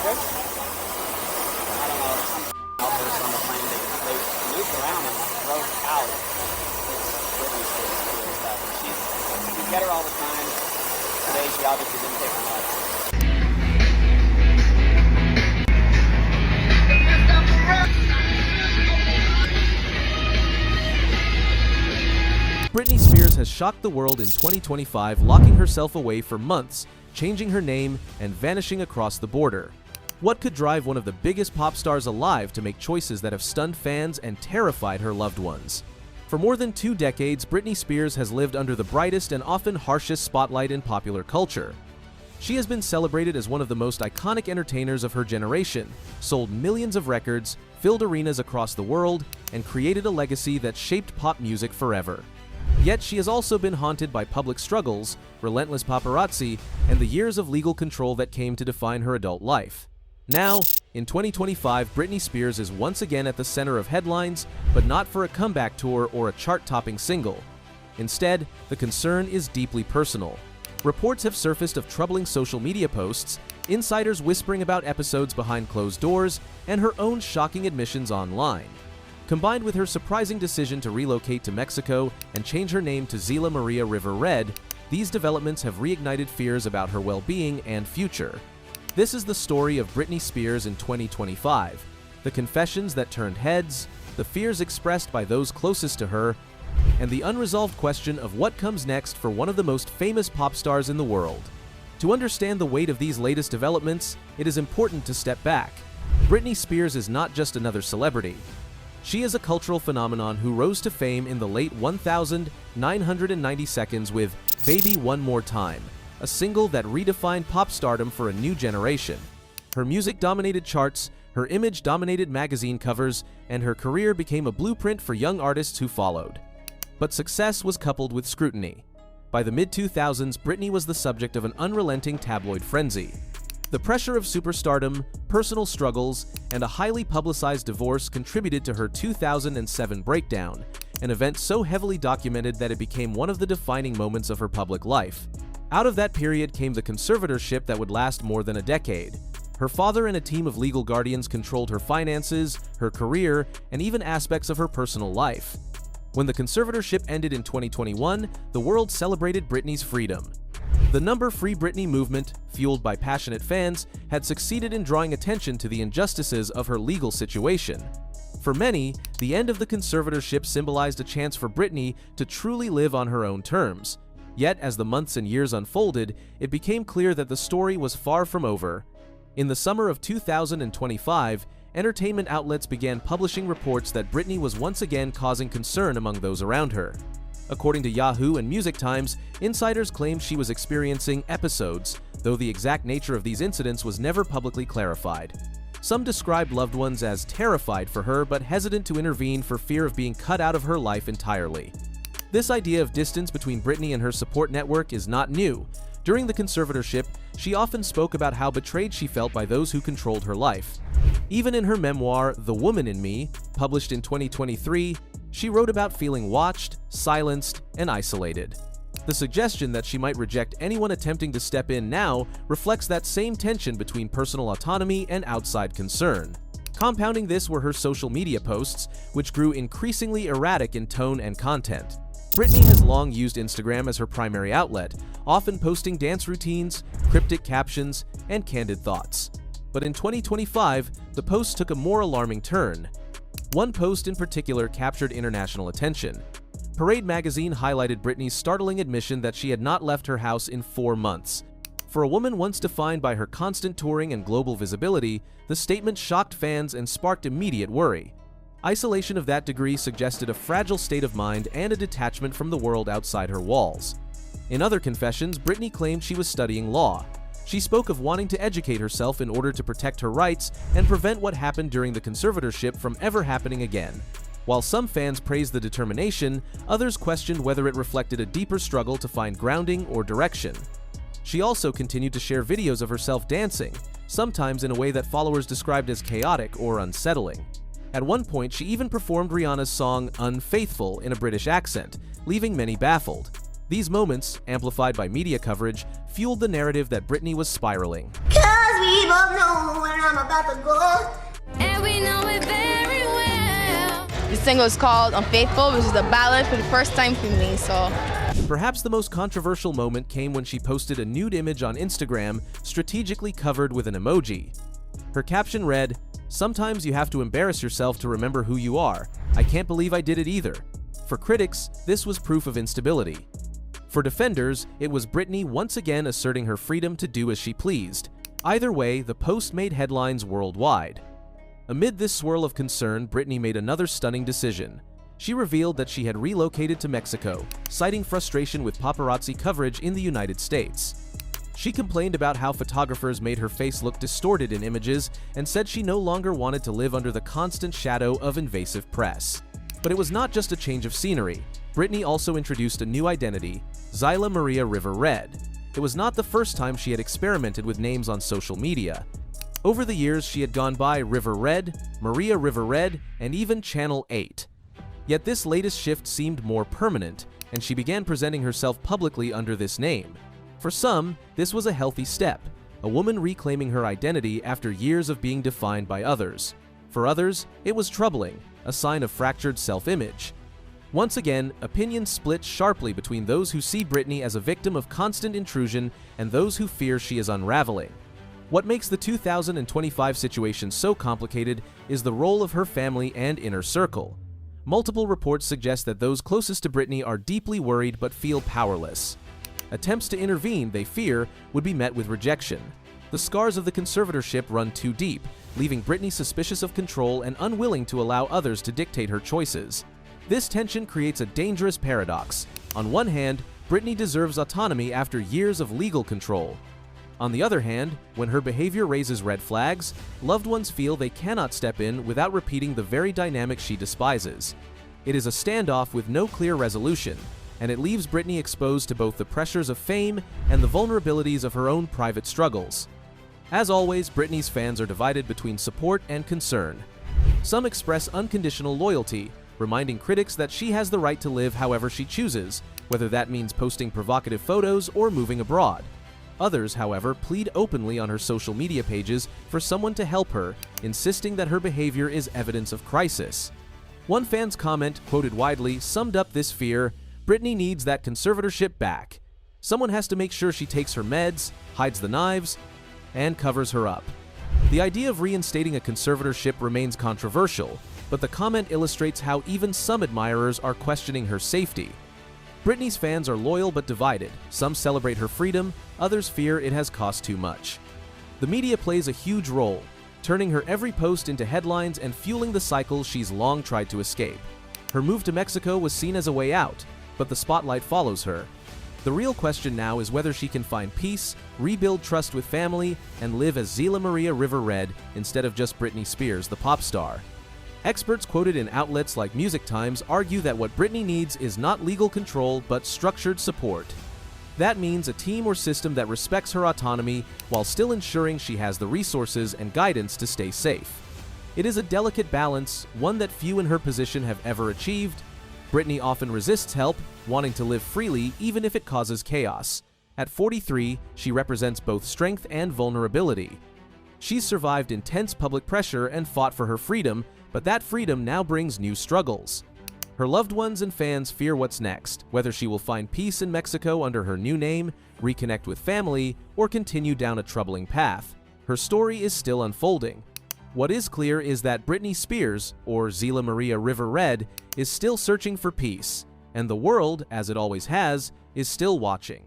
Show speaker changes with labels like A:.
A: there's, I don't know, some outbursts on the plane. They moved around and broke out. It's Britney Spears stuff. We get her all the time. Today she obviously didn't take her much.
B: Britney Spears has shocked the world in 2025, locking herself away for months, changing her name, and vanishing across the border. What could drive one of the biggest pop stars alive to make choices that have stunned fans and terrified her loved ones? For more than 2 decades, Britney Spears has lived under the brightest and often harshest spotlight in popular culture. She has been celebrated as one of the most iconic entertainers of her generation, sold millions of records, filled arenas across the world, and created a legacy that shaped pop music forever. Yet she has also been haunted by public struggles, relentless paparazzi, and the years of legal control that came to define her adult life. Now, in 2025, Britney Spears is once again at the center of headlines, but not for a comeback tour or a chart-topping single. Instead, the concern is deeply personal. Reports have surfaced of troubling social media posts, insiders whispering about episodes behind closed doors, and her own shocking admissions online. Combined with her surprising decision to relocate to Mexico and change her name to Xila Maria River Red, these developments have reignited fears about her well-being and future. This is the story of Britney Spears in 2025, the confessions that turned heads, the fears expressed by those closest to her, and the unresolved question of what comes next for one of the most famous pop stars in the world. To understand the weight of these latest developments, it is important to step back. Britney Spears is not just another celebrity. She is a cultural phenomenon who rose to fame in the late 1990 seconds with Baby One More Time, a single that redefined pop stardom for a new generation. Her music dominated charts, her image dominated magazine covers, and her career became a blueprint for young artists who followed. But success was coupled with scrutiny. By the mid-2000s, Britney was the subject of an unrelenting tabloid frenzy. The pressure of superstardom, personal struggles, and a highly publicized divorce contributed to her 2007 breakdown, an event so heavily documented that it became one of the defining moments of her public life. Out of that period came the conservatorship that would last more than a decade. Her father and a team of legal guardians controlled her finances, her career, and even aspects of her personal life. When the conservatorship ended in 2021, the world celebrated Britney's freedom. The Free Britney movement, fueled by passionate fans, had succeeded in drawing attention to the injustices of her legal situation. For many, the end of the conservatorship symbolized a chance for Britney to truly live on her own terms. Yet, as the months and years unfolded, it became clear that the story was far from over. In the summer of 2025, entertainment outlets began publishing reports that Britney was once again causing concern among those around her. According to Yahoo and Music Times, insiders claimed she was experiencing episodes, though the exact nature of these incidents was never publicly clarified. Some described loved ones as terrified for her but hesitant to intervene for fear of being cut out of her life entirely. This idea of distance between Britney and her support network is not new. During the conservatorship, she often spoke about how betrayed she felt by those who controlled her life. Even in her memoir, The Woman in Me, published in 2023, she wrote about feeling watched, silenced, and isolated. The suggestion that she might reject anyone attempting to step in now reflects that same tension between personal autonomy and outside concern. Compounding this were her social media posts, which grew increasingly erratic in tone and content. Britney has long used Instagram as her primary outlet, often posting dance routines, cryptic captions, and candid thoughts. But in 2025, the posts took a more alarming turn. One post in particular captured international attention. Parade magazine highlighted Britney's startling admission that she had not left her house in 4 months. For a woman once defined by her constant touring and global visibility, the statement shocked fans and sparked immediate worry. Isolation of that degree suggested a fragile state of mind and a detachment from the world outside her walls. In other confessions, Britney claimed she was studying law. She spoke of wanting to educate herself in order to protect her rights and prevent what happened during the conservatorship from ever happening again. While some fans praised the determination, others questioned whether it reflected a deeper struggle to find grounding or direction. She also continued to share videos of herself dancing, sometimes in a way that followers described as chaotic or unsettling. At one point, she even performed Rihanna's song Unfaithful in a British accent, leaving many baffled. These moments, amplified by media coverage, fueled the narrative that Britney was spiraling.
C: 'Cause 'cause we both know where I'm about to go.
D: And we know it very well.
E: The single is called Unfaithful, which is a ballad for the first time for me, so.
B: Perhaps the most controversial moment came when she posted a nude image on Instagram, strategically covered with an emoji. Her caption read, "Sometimes you have to embarrass yourself to remember who you are. I can't believe I did it either." For critics, this was proof of instability. For defenders, it was Britney once again asserting her freedom to do as she pleased. Either way, the post made headlines worldwide. Amid this swirl of concern, Britney made another stunning decision. She revealed that she had relocated to Mexico, citing frustration with paparazzi coverage in the United States. She complained about how photographers made her face look distorted in images and said she no longer wanted to live under the constant shadow of invasive press. But it was not just a change of scenery. Britney also introduced a new identity, Xila Maria River Red. It was not the first time she had experimented with names on social media. Over the years, she had gone by River Red, Maria River Red, and even Channel 8. Yet this latest shift seemed more permanent, and she began presenting herself publicly under this name. For some, this was a healthy step, a woman reclaiming her identity after years of being defined by others. For others, it was troubling, a sign of fractured self-image. Once again, opinions split sharply between those who see Britney as a victim of constant intrusion and those who fear she is unraveling. What makes the 2025 situation so complicated is the role of her family and inner circle. Multiple reports suggest that those closest to Britney are deeply worried but feel powerless. Attempts to intervene, they fear, would be met with rejection. The scars of the conservatorship run too deep, leaving Britney suspicious of control and unwilling to allow others to dictate her choices. This tension creates a dangerous paradox. On one hand, Britney deserves autonomy after years of legal control. On the other hand, when her behavior raises red flags, loved ones feel they cannot step in without repeating the very dynamic she despises. It is a standoff with no clear resolution, and it leaves Britney exposed to both the pressures of fame and the vulnerabilities of her own private struggles. As always, Britney's fans are divided between support and concern. Some express unconditional loyalty, reminding critics that she has the right to live however she chooses, whether that means posting provocative photos or moving abroad. Others, however, plead openly on her social media pages for someone to help her, insisting that her behavior is evidence of crisis. One fan's comment, quoted widely, summed up this fear: "Britney needs that conservatorship back. Someone has to make sure she takes her meds, hides the knives, and covers her up." The idea of reinstating a conservatorship remains controversial, but the comment illustrates how even some admirers are questioning her safety. Britney's fans are loyal but divided. Some celebrate her freedom, others fear it has cost too much. The media plays a huge role, turning her every post into headlines and fueling the cycle she's long tried to escape. Her move to Mexico was seen as a way out, but the spotlight follows her. The real question now is whether she can find peace, rebuild trust with family, and live as Xila Maria River Red instead of just Britney Spears, the pop star. Experts quoted in outlets like Music Times argue that what Britney needs is not legal control but structured support. That means a team or system that respects her autonomy while still ensuring she has the resources and guidance to stay safe. It is a delicate balance, one that few in her position have ever achieved. Britney often resists help, wanting to live freely even if it causes chaos. At 43, she represents both strength and vulnerability. She's survived intense public pressure and fought for her freedom, but that freedom now brings new struggles. Her loved ones and fans fear what's next, whether she will find peace in Mexico under her new name, reconnect with family, or continue down a troubling path. Her story is still unfolding. What is clear is that Britney Spears, or Xila Maria River Red, is still searching for peace, and the world, as it always has, is still watching.